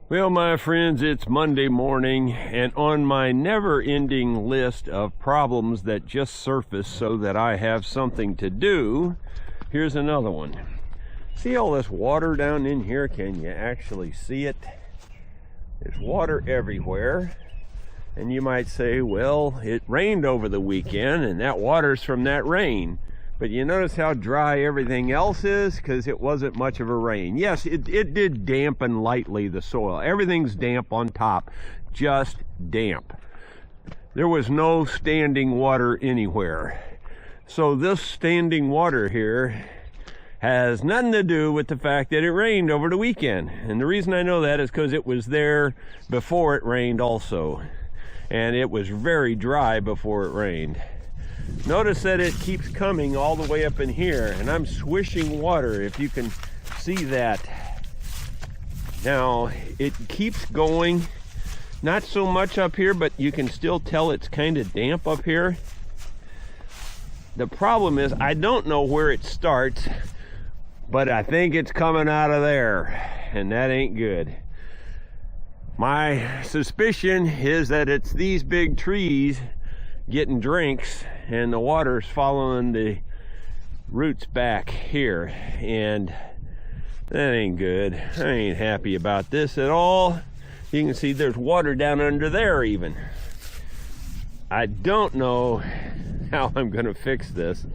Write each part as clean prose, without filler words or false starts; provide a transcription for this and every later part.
Well, my friends, it's Monday morning, and on my never-ending list of problems that just surface so that I have something to do, here's another one. See all this water down in here? Can you actually see it? There's water everywhere, and you might say, well, it rained over the weekend, and that water's from that rain. But you notice how dry everything else is because it wasn't much of a rain. Yes, it did dampen lightly the soil. Everything's damp on top, just damp. There was no standing water anywhere. So this standing water here has nothing to do with the fact that it rained over the weekend. And the reason I know that is because it was there before it rained also. And it was very dry before it rained. Notice that it keeps coming all the way up in here, and I'm swishing water, if you can see that. Now, it keeps going, not so much up here, but you can still tell it's kind of damp up here. The problem is, I don't know where it starts, but I think it's coming out of there, and that ain't good. My suspicion is that it's these big trees getting drinks and the water's following the roots back here, and that ain't good. I ain't happy about this at all. You can see there's water down under there even. I don't know how I'm gonna fix this.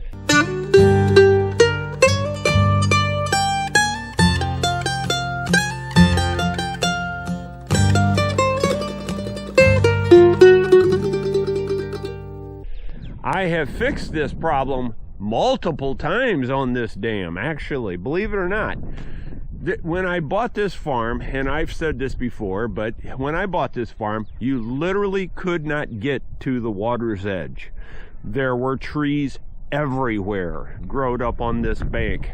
I have fixed this problem multiple times on this dam, actually, believe it or not. When I bought this farm, and I've said this before, but when I bought this farm, you literally could not get to the water's edge. There were trees everywhere growed up on this bank.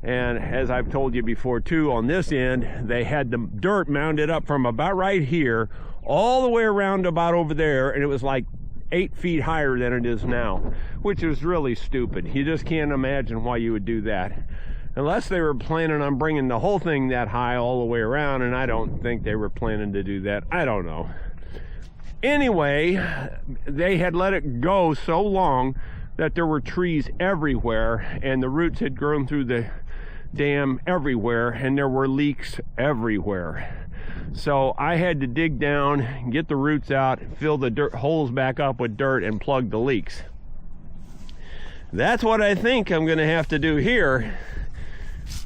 And as I've told you before too, on this end, they had the dirt mounded up from about right here all the way around about over there, and it was like 8 feet higher than it is now, which is really stupid. You just can't imagine why you would do that. Unless they were planning on bringing the whole thing that high all the way around, and I don't think they were planning to do that. I don't know. Anyway, they had let it go so long that there were trees everywhere, and the roots had grown through the dam everywhere, and there were leaks everywhere. So I had to dig down, get the roots out, fill the dirt holes back up with dirt, and plug the leaks. That's what I think I'm gonna have to do here.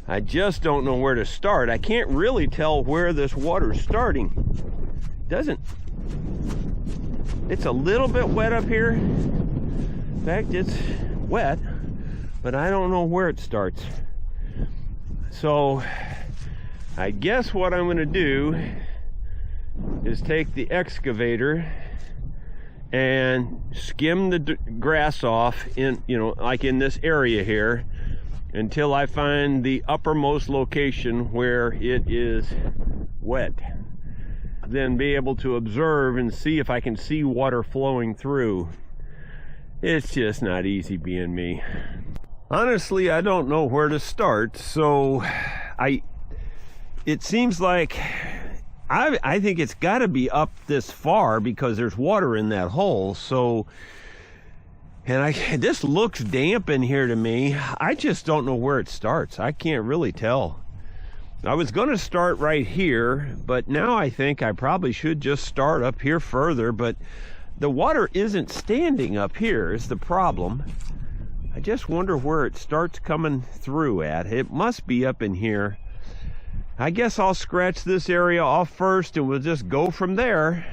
I just don't know where to start. I can't really tell where this water's starting. It's a little bit wet up here. In fact, it's wet, but I don't know where it starts. So I guess what I'm going to do is take the excavator and skim the grass off in, like in this area here, until I find the uppermost location where it is wet. Then be able to observe and see if I can see water flowing through. It's just not easy being me. Honestly, I don't know where to start, so it seems like I think it's got to be up this far because there's water in that hole. So, and this looks damp in here to me. I just don't know where it starts. I can't really tell. I was going to start right here, but now I think I probably should just start up here further. But the water isn't standing up here is the problem. I just wonder where it starts coming through at. It must be up in here. I guess I'll scratch this area off first and we'll just go from there.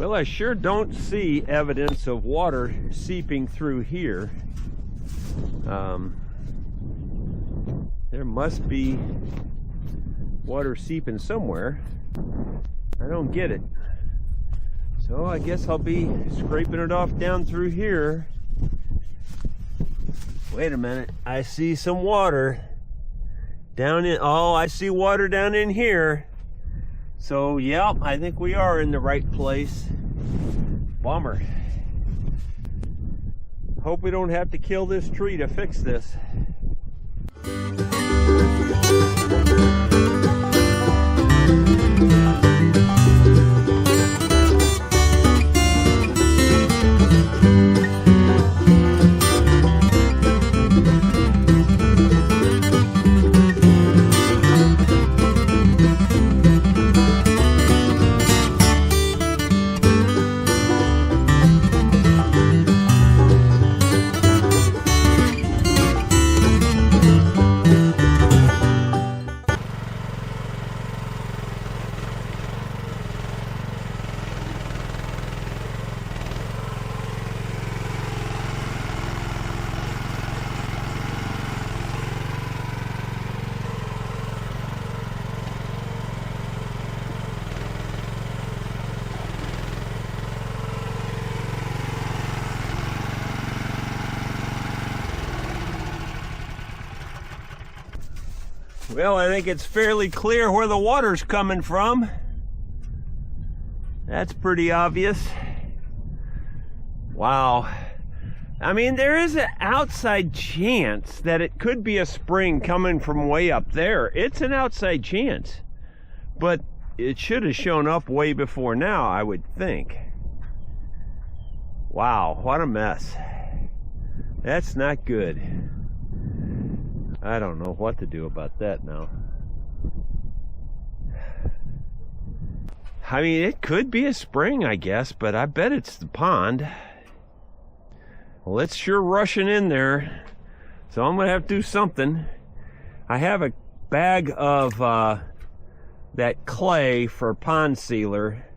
Well, I sure don't see evidence of water seeping through here. There must be water seeping somewhere. I don't get it. So I guess I'll be scraping it off down through here. Wait a minute, I see some water down in, oh, I see water down in here. So, yep, I think we are in the right place. Bummer. Hope we don't have to kill this tree to fix this. Well, I think it's fairly clear where the water's coming from. That's pretty obvious. Wow. I mean, there is an outside chance that it could be a spring coming from way up there. It's an outside chance. But it should have shown up way before now, I would think. Wow, what a mess. That's not good. I don't know what to do about that now. I mean, it could be a spring, I guess, but I bet it's the pond. Well, it's sure rushing in there, so I'm gonna have to do something. I have a bag of that clay for pond sealer.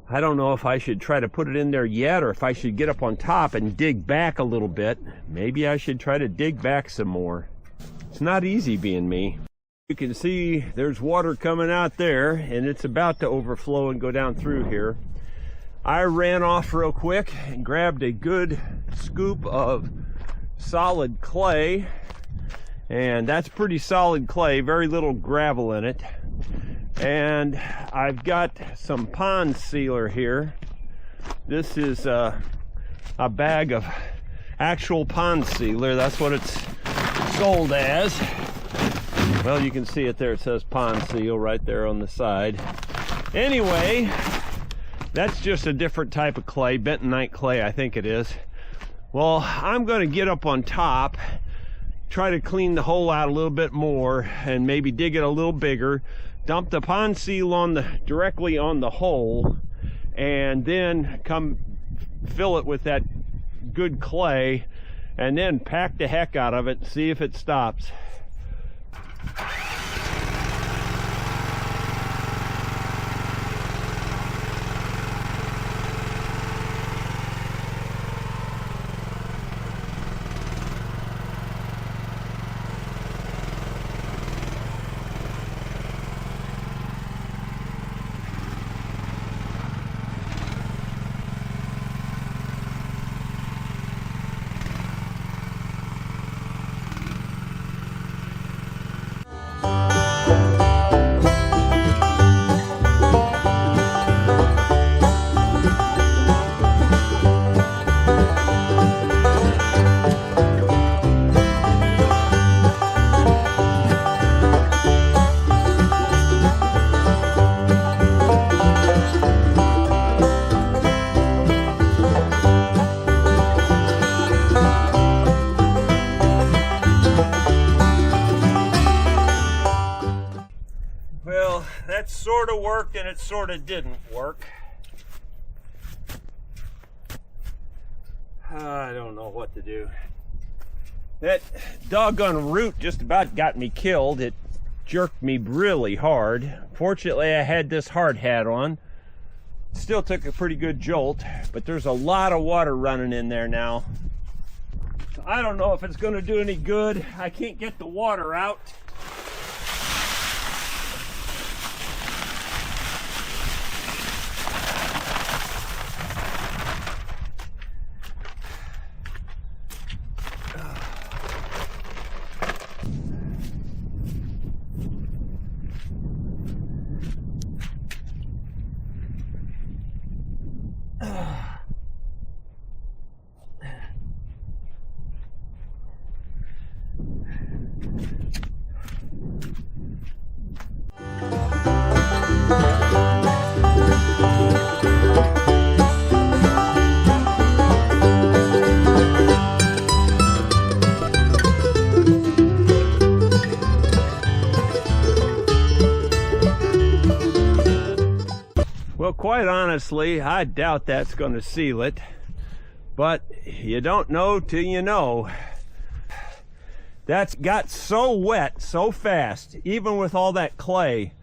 I don't know if I should try to put it in there yet, or if I should get up on top and dig back a little bit. Maybe I should try to dig back some more. It's not easy being me. You can see there's water coming out there, and it's about to overflow and go down through here. I ran off real quick and grabbed a good scoop of solid clay, and that's pretty solid clay, very little gravel in it. And I've got some pond sealer here. This is a bag of actual pond sealer. That's what it's sold as. Well, you can see it there. It says pond seal right there on the side. Anyway, that's just a different type of clay, bentonite clay, I think it is. Well, I'm going to get up on top, try to clean the hole out a little bit more, and maybe dig it a little bigger, dump the pond seal on directly on the hole, and then come fill it with that good clay, and then pack the heck out of it and see if it stops. That sort of worked and it sort of didn't work. I don't know what to do. That doggone root just about got me killed. It jerked me really hard. Fortunately, I had this hard hat on. Still took a pretty good jolt, but there's a lot of water running in there now. So I don't know if it's going to do any good. I can't get the water out. Well, quite honestly, I doubt that's going to seal it, but you don't know till you know. That's got so wet so fast, even with all that clay.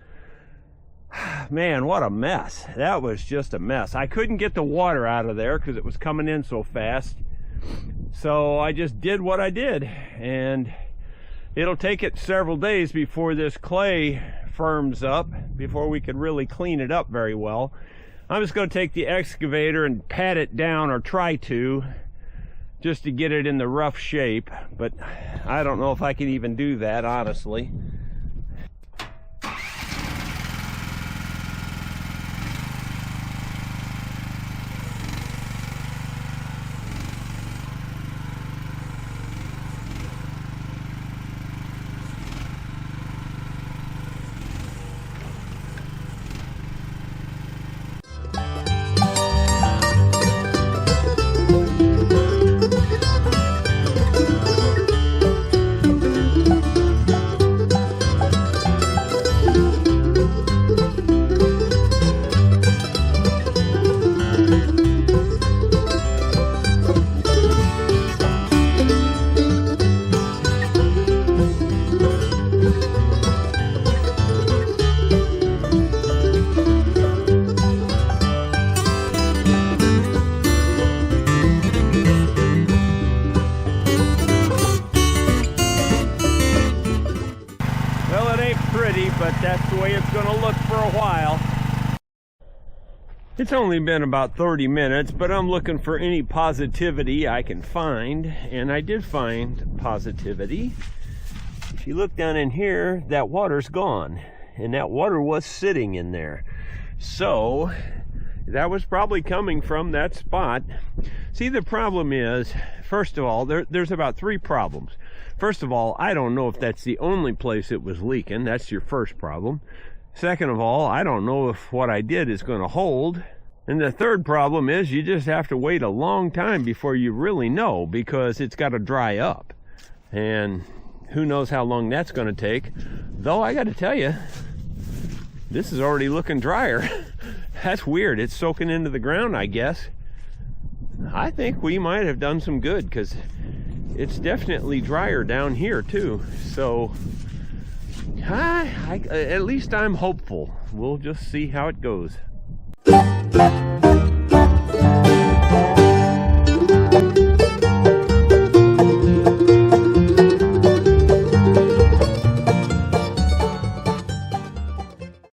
Man, what a mess. That was just a mess. I couldn't get the water out of there because it was coming in so fast. So I just did what I did, and it'll take it several days before this clay firms up, before we could really clean it up very well. I'm just going to take the excavator and pat it down, or try to, just to get it in the rough shape, but I don't know if I can even do that, honestly. But that's the way it's going to look for a while. It's only been about 30 minutes, but I'm looking for any positivity I can find, and I did find positivity. If you look down in here, that water's gone, and that water was sitting in there. So that was probably coming from that spot. See, the problem is, first of all, there's about 3 problems. First of all, I don't know if that's the only place it was leaking. That's your first problem. Second of all, I don't know if what I did is going to hold. And the third problem is you just have to wait a long time before you really know, because it's got to dry up. And who knows how long that's going to take. Though I got to tell you, this is already looking drier. That's weird. It's soaking into the ground, I guess. I think we might have done some good, because it's definitely drier down here too. So at least I'm hopeful. We'll just see how it goes.